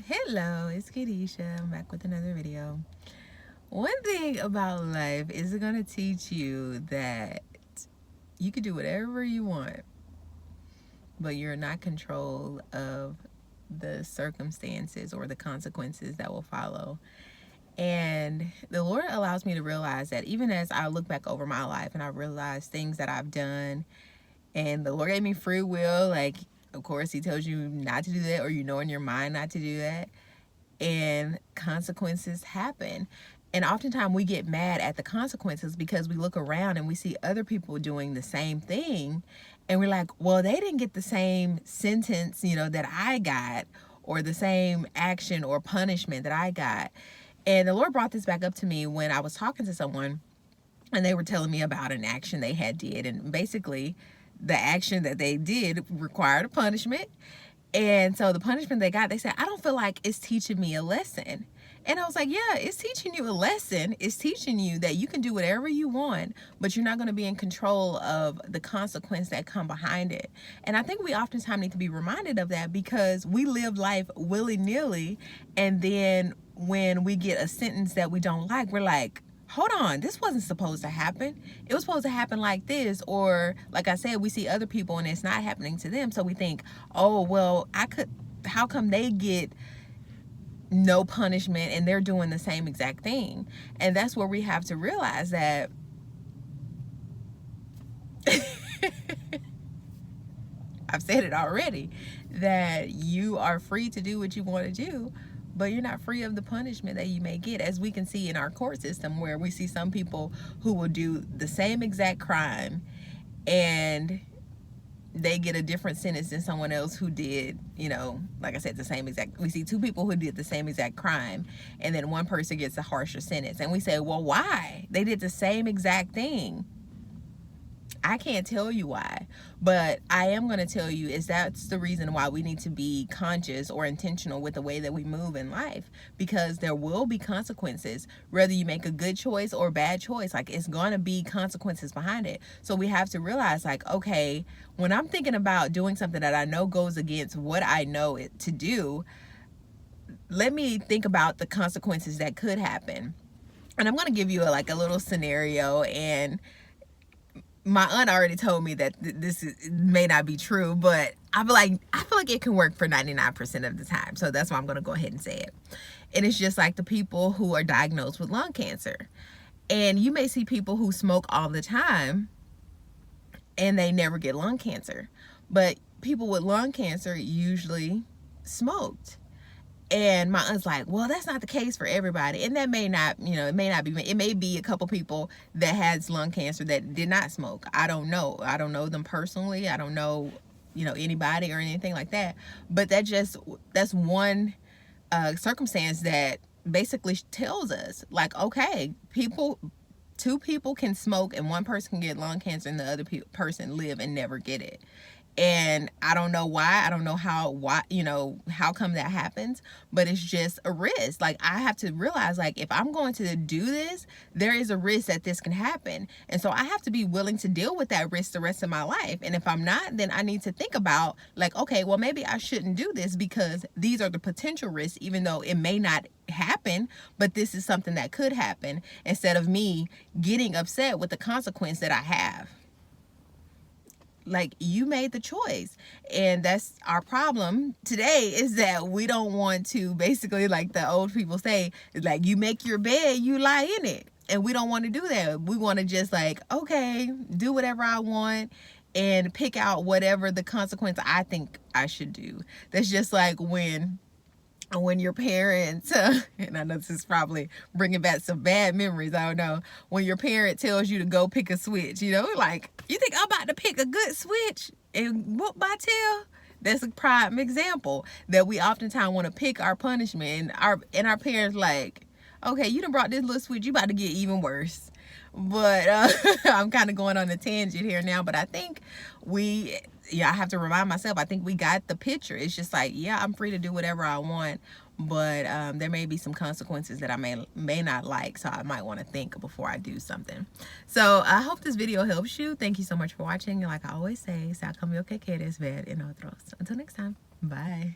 Hello, it's Kadisha. I'm back with another video. One thing about life is going to teach you that you can do whatever you want, but you're not in control of the circumstances or the consequences that will follow. And the Lord allows me to realize that even as I look back over my life and I realize things that I've done, and the Lord gave me free will, like, of course, He tells you not to do that, or you know in your mind not to do that, and consequences happen. And oftentimes we get mad at the consequences because we look around and we see other people doing the same thing, and we're like, well, they didn't get the same sentence, that I got, or the same action or punishment that I got. And the Lord brought this back up to me when I was talking to someone, and they were telling me about an action they had did, and basically the action that they did required a punishment. And so the punishment they got, they said, I don't feel like it's teaching me a lesson. And I was like, yeah, it's teaching you a lesson. It's teaching you that you can do whatever you want, but you're not going to be in control of the consequence that come behind it. And I think we oftentimes need to be reminded of that, because we live life willy-nilly, and then when we get a sentence that we don't like, we're like, hold on, this wasn't supposed to happen. It was supposed to happen like this. Or like I said, we see other people and it's not happening to them, so we think, oh, well, how come they get no punishment and they're doing the same exact thing? And that's where we have to realize that I've said it already, that you are free to do what you want to do, but you're not free of the punishment that you may get, as we can see in our court system, where we see some people who will do the same exact crime and they get a different sentence than someone else who did, like I said, the same exact. We see two people who did the same exact crime, and then one person gets a harsher sentence, and we say, well, why? They did the same exact thing. I can't tell you why, but I am going to tell you is that's the reason why we need to be conscious or intentional with the way that we move in life, because there will be consequences, whether you make a good choice or a bad choice. Like, it's going to be consequences behind it. So we have to realize, like, okay, when I'm thinking about doing something that I know goes against what I know it to do, let me think about the consequences that could happen. And I'm going to give you a little scenario, and my aunt already told me that may not be true, but I feel like it can work for 99% of the time. So that's why I'm going to go ahead and say it. And it's just like the people who are diagnosed with lung cancer. And you may see people who smoke all the time and they never get lung cancer. But people with lung cancer usually smoked. And my aunt's like, well, that's not the case for everybody. And that may not, it may not be. It may be a couple people that has lung cancer that did not smoke. I don't know. I don't know them personally. I don't know, anybody or anything like that. But that's one circumstance that basically tells us, like, okay, two people can smoke and one person can get lung cancer and the other person live and never get it. And I don't know why. I don't know how come that happens, but it's just a risk. Like, I have to realize, like, if I'm going to do this, there is a risk that this can happen. And so I have to be willing to deal with that risk the rest of my life. And if I'm not, then I need to think about, like, okay, well, maybe I shouldn't do this because these are the potential risks, even though it may not happen, but this is something that could happen, instead of me getting upset with the consequence that I have. Like, you made the choice, and that's our problem today, is that we don't want to, basically, like the old people say, like, you make your bed, you lie in it. And we don't want to do that. We want to just, like, okay, do whatever I want and pick out whatever the consequence I think I should do. That's just like when your parents, and I know this is probably bringing back some bad memories, I don't know, when your parent tells you to go pick a switch, like, you think I'm about to pick a good switch and whoop my tail? That's a prime example that we oftentimes want to pick our punishment, and our parents like, okay, you done brought this little switch, you about to get even worse. But I'm kind of going on a tangent here now, but I think I have to remind myself, I think we got the picture. It's just like, yeah, I'm free to do whatever I want, but there may be some consequences that I may not like, so I might want to think before I do something. So I hope this video helps you. Thank you so much for watching, and like I always say, sa cambio que quieres ver en otros. Until next time, bye.